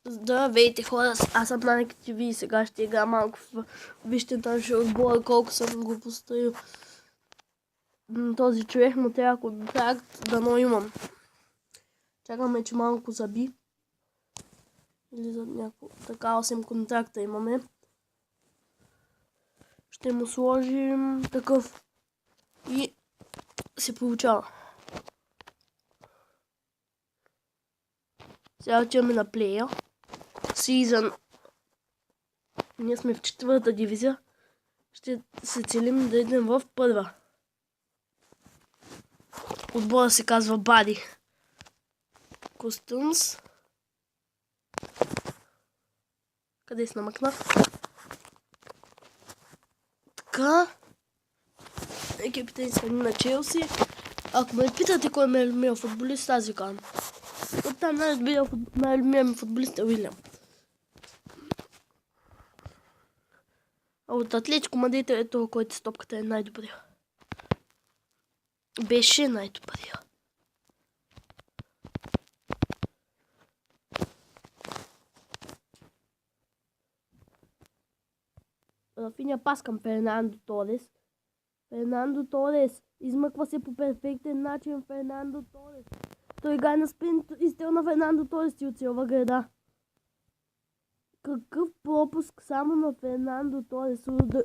Здравейте хора, аз съм Нанек ТВ и сега ще игра малко в вижте нашия отбор, колко съм го поставил. Този човек му трябва контракт, дано имам. Чакаме, че малко заби. Или за някакво, така 8 контракта имаме. Ще му сложим такъв и се получава. Сега отиваме на плея. Season. Ние сме в 4-та дивизия. Ще се целим да идем в 1-ва. Отбора се казва Бади. Костюмс. Къде се намъкна? Така. Екипите са на Челси. Ако ме питате кой е най-любимият футболист, аз ви казвам. Оттам най-любимият ми футболист е Уилям. А от Атлетико Мадрид е това, който с топката е най-добрия. Беше най-добрия. Рафиня пас към Фернандо Торес. Фернандо Торес измъква се по перфектен начин. Фернандо Торес. Той играе на спринт и стил на Фернандо Торес и оцелва града. Какъв пропуск само на Фернандо Торес.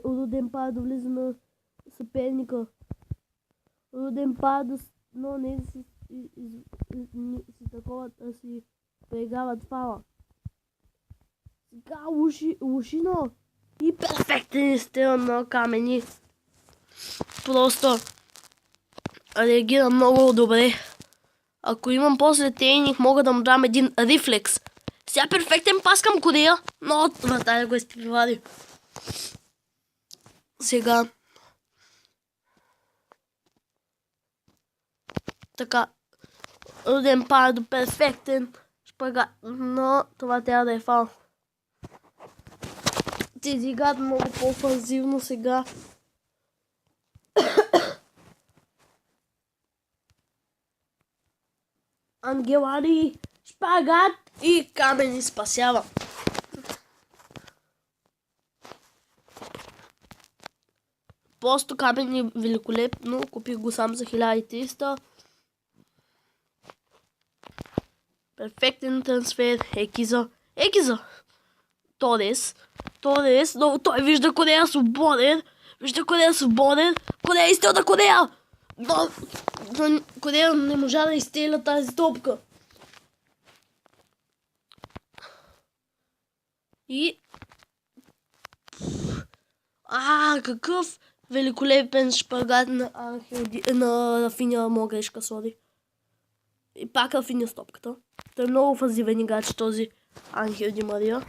Руден Пардо влиза на съперника. Руден Пардо, но не си такова да си преиграват фала. Сега Лушино и перфектен стил на Камени. Просто реагира много добре. Ако имам после тренинг, мога да му дам един рефлекс. Сега перфектен пас към Корея, но вратаря го изпревари. Сега. Така. Руден Пардо, перфектен шпагат, но това трябва да е фал. Те играят много по-офанзивно сега. Ангелари, шпагат и Камени спасява. Просто Камени великолепно. Купих го сам за 1300. Перфектен трансфер. Екиза. Торес, но той вижда Корея свободен. Корея изстрелна Корея. Но Корея не можа да изстреля тази топка. И... какъв великолепен шпагат на Рафиня, моя грешка, сори. И пак Рафиня с топката. Той е много офанзивен играч, този Анхел Ди Мария.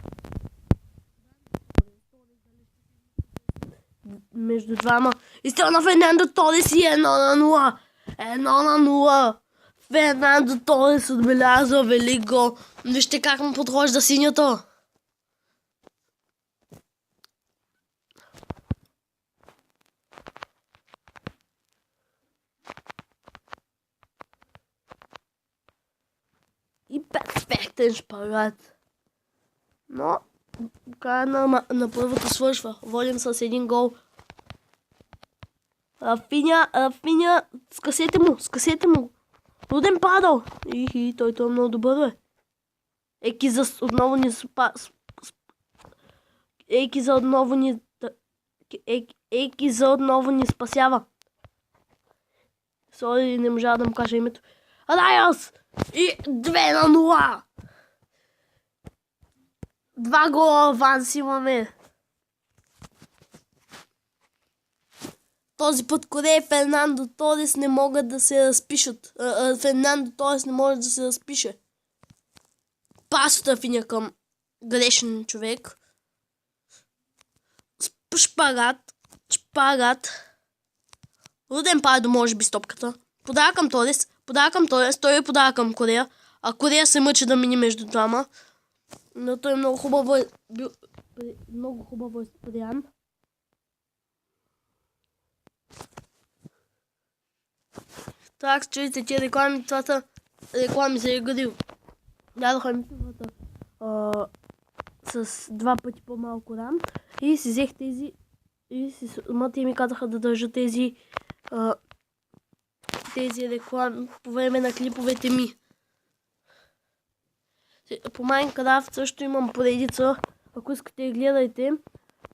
Между двама. Изстрел на Фернандо Торес и 1-0. 1-0. Фернандо Торес отбелязва велик гол. Вижте как му подхожда синята. И перфектен шпагат. Но края на първата свършва. Водим с един гол. Рафиня, скъсете му. Руден Пардо. Той е много добър, бе. Екиза отново ни спасява. Сори, не можа да му кажа името. Райос! И 2-0. 2 гола аванс имаме. Този път Корея и Фернандо Торес не могат да се разпишат. Фернандо Торес не може да се разпише. Пас от Рафиня към грешен човек. Шпагат. Руден Пардо може би с топката. Подава към Торес. Той е подава към Корея. А Корея се мъчи да мини между двама. Но той е много хубаво е спрян. Так, чуете, че реклами, това са реклами за игри. Дадоха ми сумата с 2 пъти по-малко рам. И си взех тези и мъти ми казаха да държа тези реклами по време на клиповете ми. По Майнкрафт също имам поредица. Ако искате, гледайте.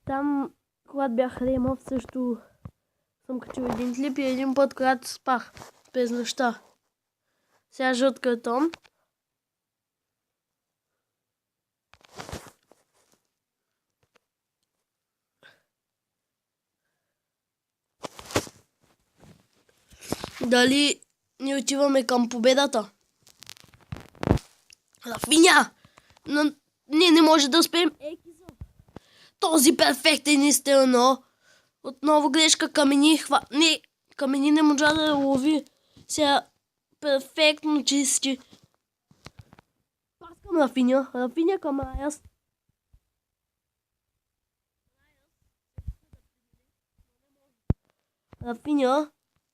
Там, когато бях ремъв, също съм качил един клип и един път, когато спах през нощта. Сега жълт картон. Дали ни отиваме към победата? Рафиня! Но ние не може да успеем. Този перфектен изстрел, отново грешка Камени. Не, Камени не можа да я лови. Сега перфектно чисти. Пас към Рафиня. Рафиня към Райас.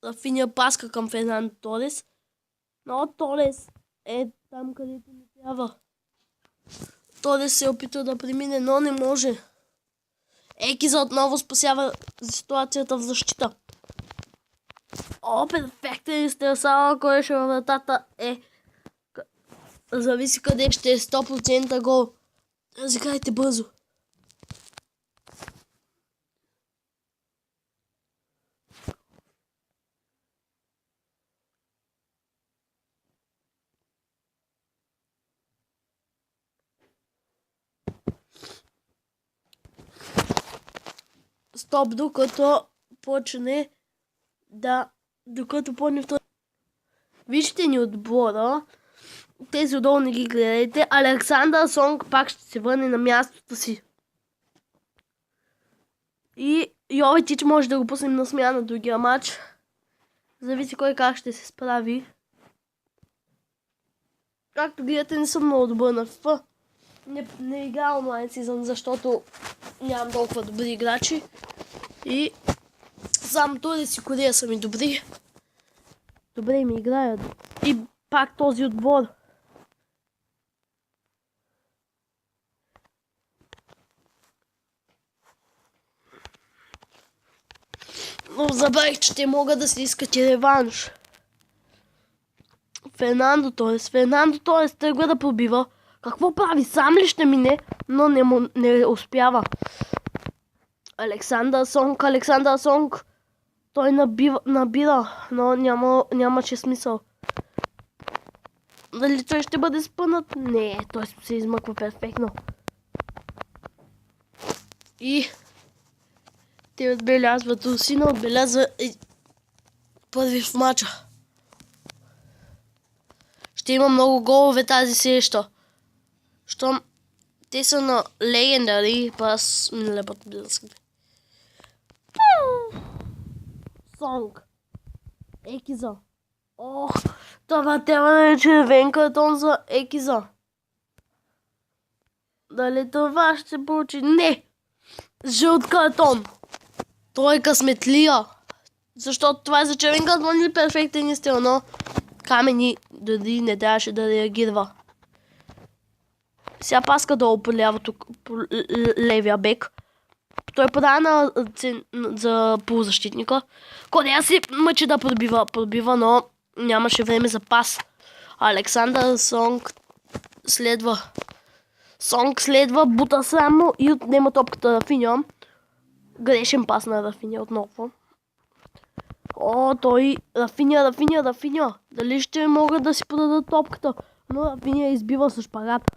Рафиня паска към Фернандо Торес. Но Торес е там, където не трябва. Торес се опитва да премине, но не може. Екиза отново спасява ситуацията в защита. О, перфектен изстрел, само кой ще във вратата е. Зависи къде ще е 100% гол. Разиграйте бързо. Стоп, докато почне докато почне втори. Вижте ни отбора. Тези отдолу не ги гледайте. Александър Сонг пак ще се върне на мястото си. И Йоветич може да го пуснем на смяна на другия матч. Зависи кой как ще се справи. Както гледате, не съм много добър на FIFA. Не играя онлайн сезон, защото нямам толкова добри играчи. И само Торес и Корея са ми добри. Добре ми играят. И пак този отбор. Но забравих, че те могат да си искат и реванш. Фернандо Торес тръгва да пробива. Какво прави? Сам ли ще мине? Но не успява. Александър Сонг. Той набира, но нямаше смисъл. Дали той ще бъде спънат? Не, той се измъква перфектно. И те отбелязват. Русина отбелязва първи в матча. Ще има много голове тази среща. Щом те са на легендари, аз не лепат близките. Сонг. Екиза. Ох, това трябва да е червен картон за Екиза. Дали това ще получи? Не! Жълт картон. Той е късметлия. Защото това е за червен картон или перфектен изстрел, но Камени дори не трябваше да реагира. Сега паска долу по лявото, по левия бек. Той подава за полузащитника. Корея си мъчи да пробива, но нямаше време за пас. Александър Сонг следва, бута само и отнема топката Рафиня. Грешен пас на Рафиня отново. О, той Рафиня. Дали ще могат да си подадат топката? Но Рафиня избива с шпагат.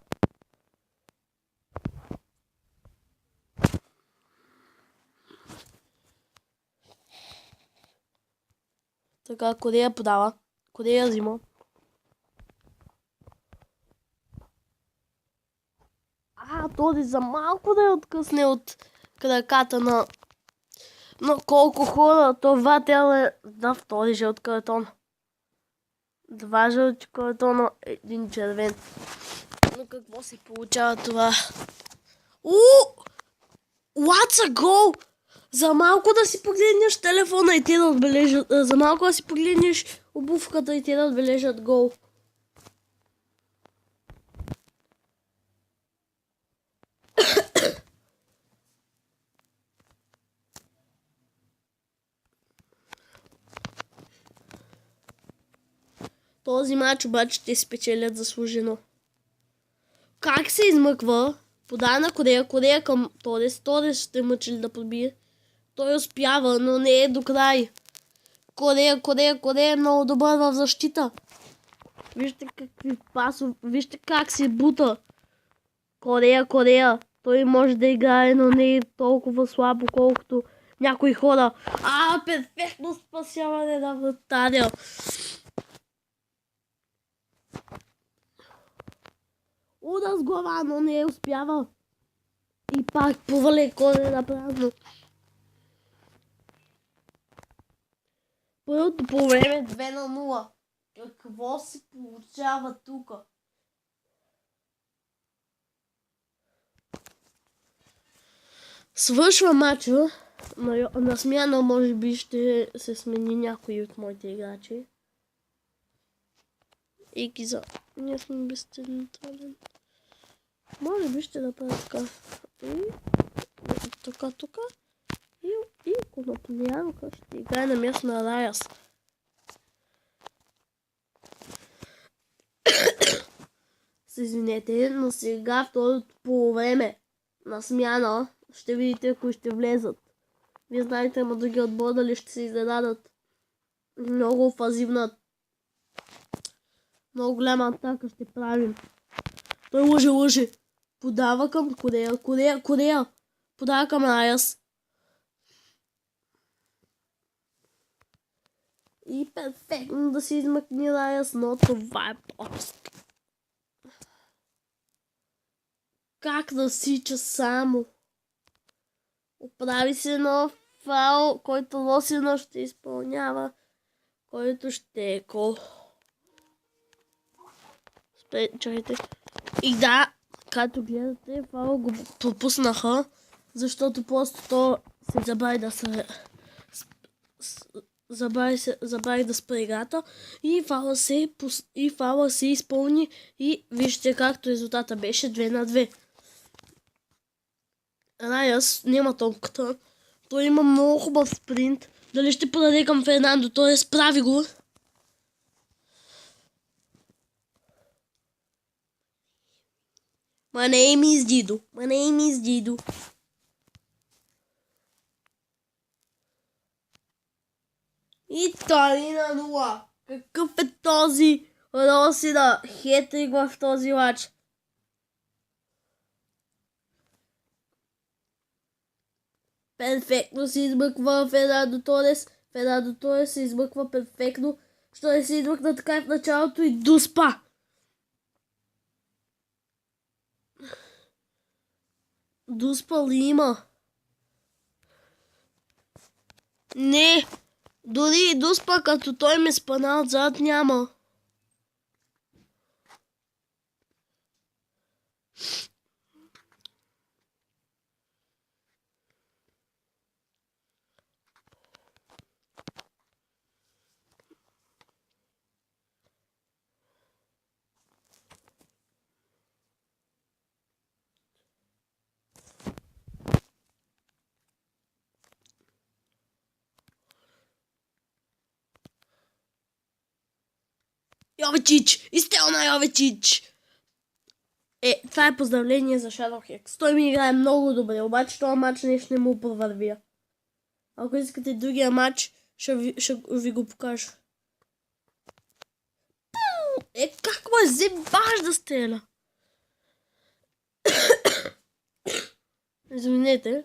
Така, Корея подава. Корея взима. Този за малко да е откъсне от краката на колко хора. Това трябва е да втори жълт картон. 2 жълти картона, 1 червен. Но какво се получава това? What's a goal? За малко да си погледнеш телефона и те да отбележат. За малко да си погледнеш обувката и те да отбележат гол. Този матч обаче ще спечелят заслужено. Как се измъква? Подай на Корея към Торес. Торес ще мъчи ли да побие. Той успява, но не е до край. Корея е много добър в защита. Вижте какви пасове. Вижте как се бута. Корея. Той може да играе, но не е толкова слабо, колкото някои хора. Перфектно спасяване на вратаря. Удар с глава, но не е успява. И пак повали Корея на празно. Първото по време 2-0. Какво се получава тук? Свършва матча. На смяна може би ще се смени някой от моите играчи. И Гиза. Ние сме безцентрален. Може би ще направя така. И тук. И Коноплянка ще играе на място на Раяс. Извинете, но сега второто полувреме на смяна ще видите кои ще влезат. Вие знаете, ама други отбор дали ще се изненадат. Много офазивна. Много голяма атака ще правим. Той лъже. Подава към Корея. Подава към Раяс. И перфектно да се измъкне Раяс, но това е пропуск. Как да сича само? Оправи се нов фаул, който Лосино ще изпълнява, който ще е гол. Чакайте. И да, като гледате, фаул го пропуснаха, защото просто то се забави да се забави да спре играта и фаула се изпълни и вижте както резултата беше 2-2. Раяс няма топката. Той има много хубав спринт. Дали ще подаде към Фернандо? Той е справи го. My name is Dido. И 3-0. Какъв е този Росина? Хетрик в този матч. Перфектно се измъква Фернандо Торес. Фернандо Торес се измъква перфектно. Що не се измъкна така в началото и Дуспа. Дуспа ли има? Не. Дори и Дуспа, като той ме спана отзад, няма. Йовичич! Изстрел Йовичич! Това е поздравление за Shadow Hex. Той ми играе много добре, обаче този матч нещо не му провървя. Ако искате другия матч, ще ви го покажа. Как му е зебаш да стреля? Извинете.